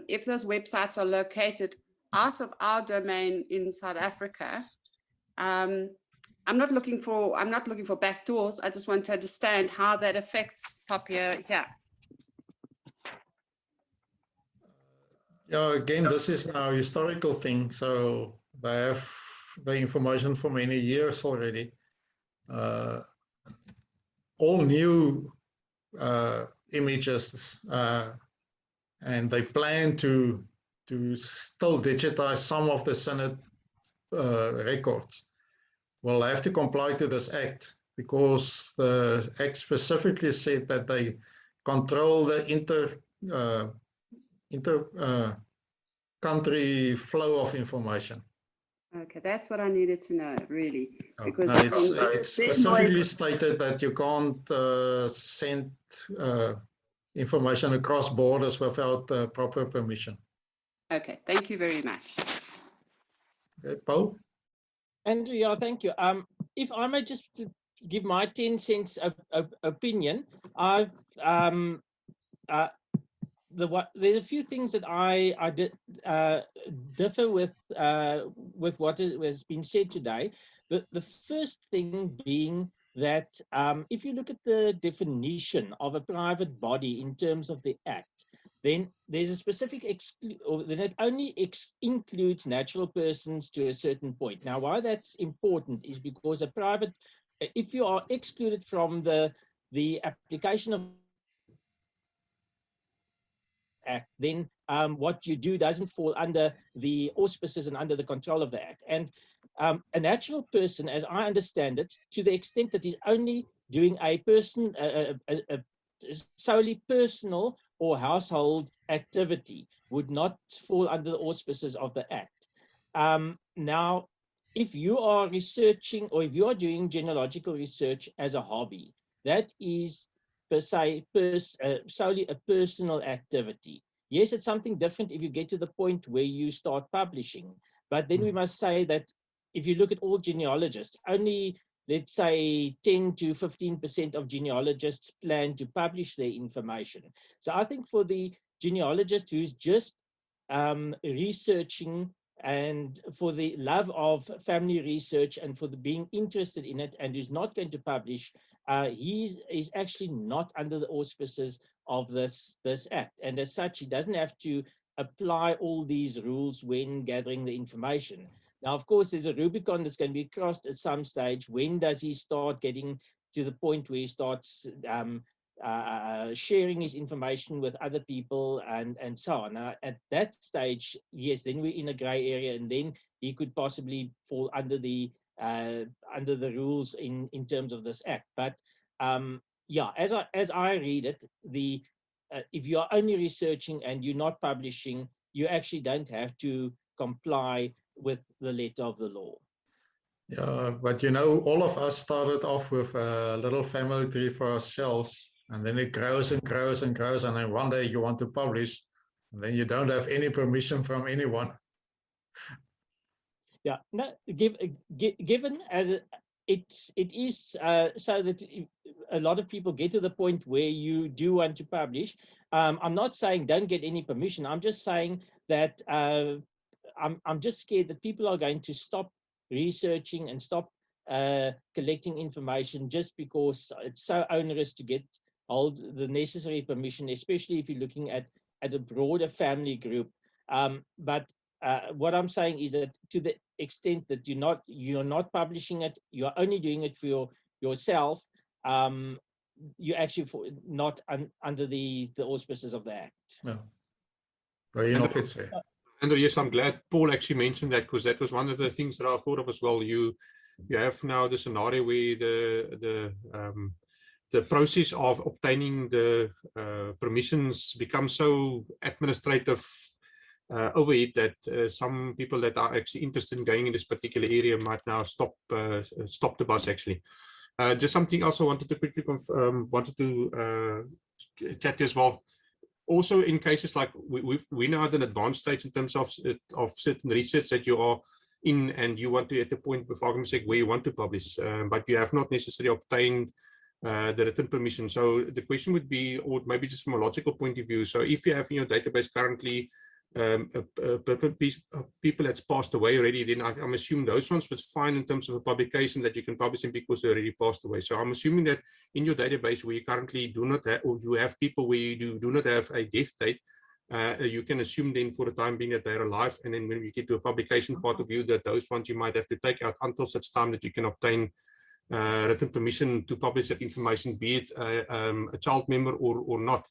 If those websites are located out of our domain in South Africa, I'm not looking for back doors. I just want to understand how that affects POPIA here. Yeah, again, this is now a historical thing. So they have the information for many years already. All new images, and they plan to still digitize some of the Senate records. Will have to comply to this act because the act specifically said that they control the country flow of information. Okay, that's what I needed to know, really. Because it's specifically stated that you can't send information across borders without proper permission. Okay, thank you very much. Okay, Paul? Andrew, yeah, thank you. If I may just give my 10 cents opinion, there's a few things that I differ with what has been said today. The first thing being that if you look at the definition of a private body in terms of the Act, then there's a specific then it only includes natural persons to a certain point. Now, why that's important is because a private, if you are excluded from the application of Act, then what you do doesn't fall under the auspices and under the control of the Act. And a natural person, as I understand it, to the extent that he's only doing a solely personal or household activity, would not fall under the auspices of the Act. Now, if you are researching or if you are doing genealogical research as a hobby, that is per se solely a personal activity. Yes, it's something different if you get to the point where you start publishing. But then we must say that if you look at all genealogists, only, let's say, 10 to 15% of genealogists plan to publish their information. So I think for the genealogist who's just researching and for the love of family research and for the being interested in it and who's not going to publish, he is actually not under the auspices of this Act. And as such, he doesn't have to apply all these rules when gathering the information. Now, of course, there's a Rubicon that's going to be crossed at some stage. When does he start getting to the point where he starts sharing his information with other people and so on? Now, at that stage, yes, then we're in a gray area, and then he could possibly fall under the rules in terms of this act. But yeah, as I read it, if you are only researching and you're not publishing, you actually don't have to comply with the letter of the law. Yeah, but you know, all of us started off with a little family tree for ourselves, and then it grows and grows and grows, and then one day you want to publish, and then you don't have any permission from anyone. Yeah, no, given it is so that a lot of people get to the point where you do want to publish. I'm not saying don't get any permission. I'm just saying that I'm just scared that people are going to stop researching and stop collecting information just because it's so onerous to get hold the necessary permission, especially if you're looking at a broader family group. But what I'm saying is that to the extent that you're not publishing it, you're only doing it for yourself, you're actually not under the auspices of the Act. Yeah. Wil jy nog iets sê? Andrew, yes, I'm glad Paul actually mentioned that, because that was one of the things that I thought of as well. You have now the scenario where the process of obtaining the permissions becomes so administrative overhead that some people that are actually interested in going in this particular area might now stop the bus actually. Just something else I wanted to quickly chat as well. Also, in cases like we now at an advanced stage in terms of certain research that you are in, and you want to at the point, for argument's sake, where you want to publish, but you have not necessarily obtained the written permission. So the question would be, or maybe just from a logical point of view, so if you have in your database currently people that's passed away already, then I'm assuming those ones was fine in terms of a publication that you can publish them because they already passed away. So I'm assuming that in your database where you currently do not have, or you have people where you do not have a death date, you can assume then for the time being that they're alive, and then when we get to a publication part of view, that those ones you might have to take out until such time that you can obtain written permission to publish that information, be it a child member or not.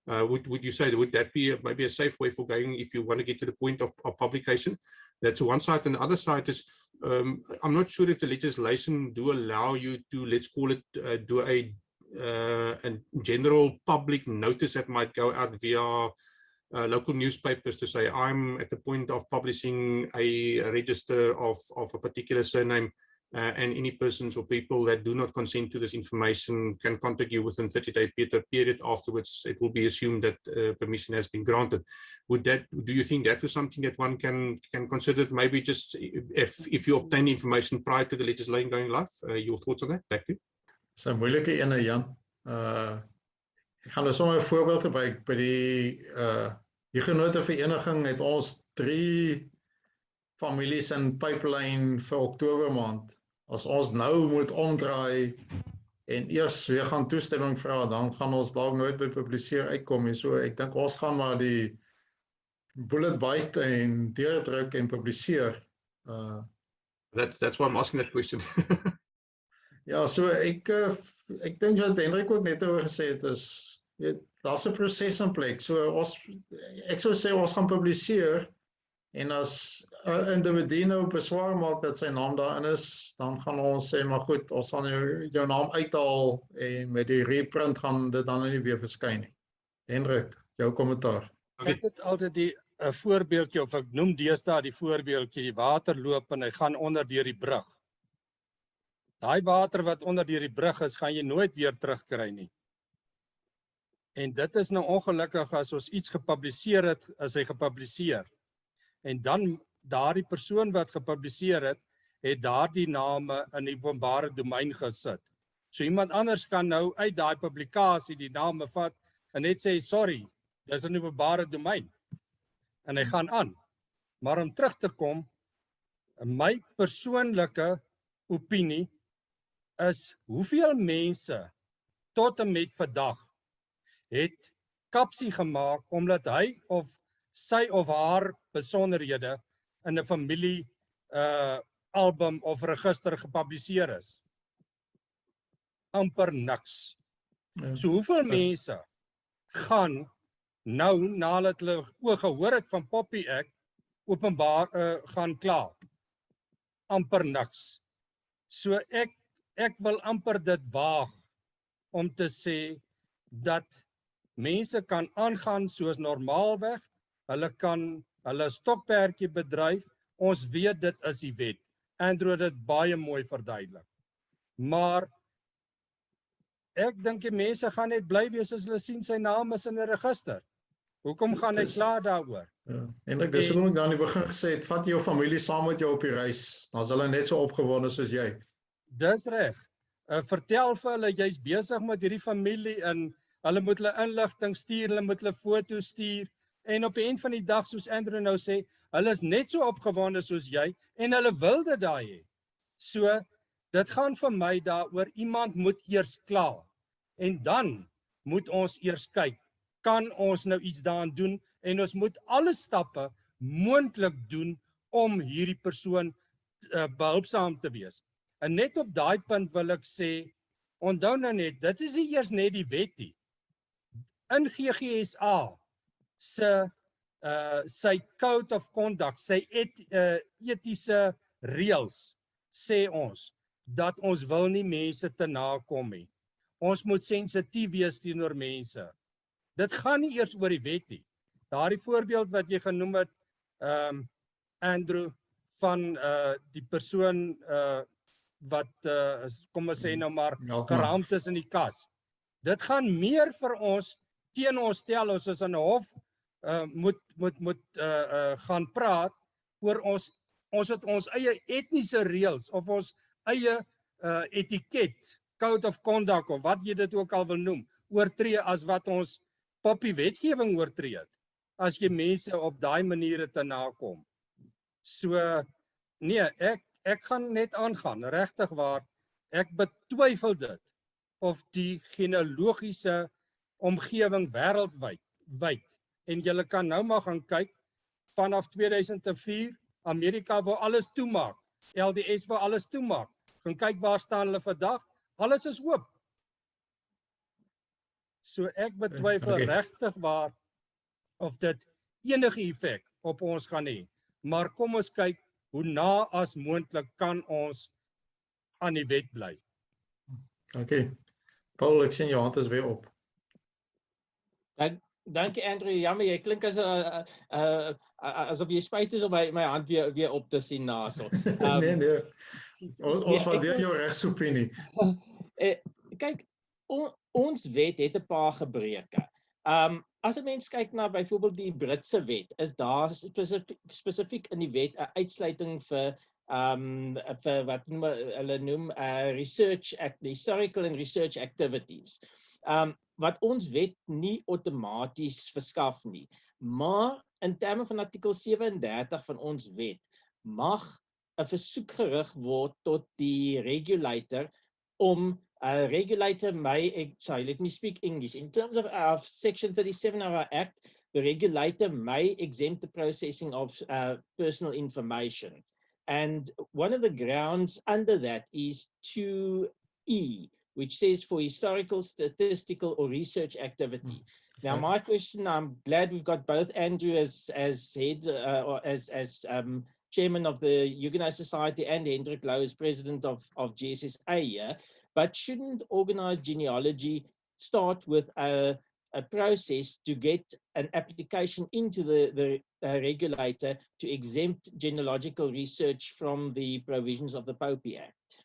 Would you say, would that be maybe a safe way for going if you want to get to the point of publication? That's one side. And the other side is, I'm not sure if the legislation do allow you to, let's call it, do a general public notice that might go out via local newspapers to say, I'm at the point of publishing a register of a particular surname, and any persons or people that do not consent to this information can contact you within 30-day period. Afterwards, it will be assumed that permission has been granted. Do you think that was something that one can consider? Maybe just if you obtain information prior to the legislation going live. Your thoughts on that? Back to you. Dis 'n moeilike ene, Jan. Ek gaan nou sommer 'n voorbeeld gebruik. By die Huguenotenvereniging het ons 3 families in pipeline vir Oktober maand. As ons nou moet omdraai en eers weer gaan toestemming vra, dan gaan ons dalk nooit by publiseer uitkom nie. So ek dink ons gaan maar die bullet bite en deurdruk en publiseer. That's why I'm asking that question. Ja, so ek dink wat Hendrik ook net oor gesê het is, daar's 'n proses in plek. So ek sou sê ons gaan publiseer. En as 'n individu nou beswaar maak dat sy naam daarin is, dan gaan ons sê, maar goed, ons gaan jou naam uithaal en met die reprint gaan dit dan nie weer verskyn nie. Hendrik, jou kommentaar. Ek het altyd 'n voorbeeldjie, of ek noem deesdae die voorbeeldjie, die water loop en hy gaan onder deur die brug. Daai water wat onder deur die brug is, gaan jy nooit weer terugkry nie. En dit is nou ongelukkig as ons iets gepubliseer het, is hy gepubliseer. En dan daardie persoon wat gepubliseer het daardie name in die openbare domein gesit. So iemand anders kan nou uit daai publikasie die name vat en net sê, sorry, dis in die openbare domein. En hy gaan aan. Maar om terug te kom, my persoonlike opinie is, hoeveel mense tot en met vandag het kapsie gemaak, omdat hy of sy of haar besonderhede in 'n familie album of register gepubliseer is? Amper niks. Ja. So hoeveel mense gaan nou, nadat hulle gehoor het van POPIA Act, openbaar gaan kla? Amper niks. So ek wil amper dit waag om te sê dat mense kan aangaan soos normaalweg, hulle kan hulle stokperdjie bedryf, ons weet dit is die wet. Andrew het dit baie mooi verduidelik. Maar ek dink die mense gaan net bly wees as hulle sien sy naam is in 'n register. Hoekom gaan hy kla daaroor? Ja. En ek dis hoekom ek dan in die begin gesê het, vat jou familie saam met jou op die reis, dan is hulle net so opgewonde soos jy. Dis reg. Vertel vir hulle jy's besig met hierdie familie en hulle moet hulle inligting stuur, hulle moet hulle foto's stuur en op die eind van die dag soos Andrew nou sê, hulle is net so opgewonde soos jy en hulle wil dit daai hê. So dit gaan vir my daaroor iemand moet eers kla en dan moet ons eers kyk, kan ons nou iets daaraan doen en ons moet alle stappe moontlik doen om hierdie persoon behulpsaam te wees. En net op daai punt wil ek sê, onthou nou net, dit is nie eers net die wet nie. In GGSA sy code of conduct, sy etiese reëls sê ons dat ons wil nie mense te nakom nie. Ons moet sensitief wees teenoor mense. Dit gaan nie eers oor die wet nie. Daardie voorbeeld wat jy genoem het, Andrew, van die persoon wat kom ons sê nou maar geramd is in die kas. Dit gaan meer vir ons teen ons stel, ons is in 'n hof moet gaan praat oor ons het ons eie etniese reëls of ons eie etiket, code of conduct of wat jy dit ook al wil noem, oortree as wat ons POPIA wetgewing oortree het, as jy mense op daai maniere te nakom. So, nee, ek gaan net aangaan, regtig waar, ek betwyfel dit, of die genealogiese omgewing wêreldwyd, en julle kan nou maar gaan kyk, vanaf 2004, Amerika wil alles toemaak, LDS wil alles toemaak, gaan kyk waar staan hulle vandag, alles is oop. So ek betwyfel regtig waar of dit enige effek op ons gaan hê. Maar kom ons kyk hoe na as moontlik kan ons aan die wet bly. Okay. Paul, ek sien jou hand is weer op. Dankie Andrew, jammer, jy klink asof jy spyt is om my hand weer op te sien na so. Nee. Ons waardeer jou regsopinie. Kyk, ons wet het 'n paar gebreke. As 'n mens kyk na byvoorbeeld die Britse wet, is daar spesifiek in die wet 'n uitsluiting vir wat hulle noem research act, historical and research activities. Wat ons wet nie outomaties verskaf nie. Maar in terme van artikel 37 van ons wet, mag 'n versoek gerig word tot die regulator om regulator let me speak English. In terms of section 37 of our act, the regulator may exempt the processing of personal information. And one of the grounds under that is 2E, which says for historical, statistical, or research activity. Now, my question, I'm glad we've got both Andrew as head, or as chairman of the Huguenot Society and Hendrik Louw as president of GSSA here, but shouldn't organized genealogy start with a process to get an application into the regulator to exempt genealogical research from the provisions of the POPIA Act?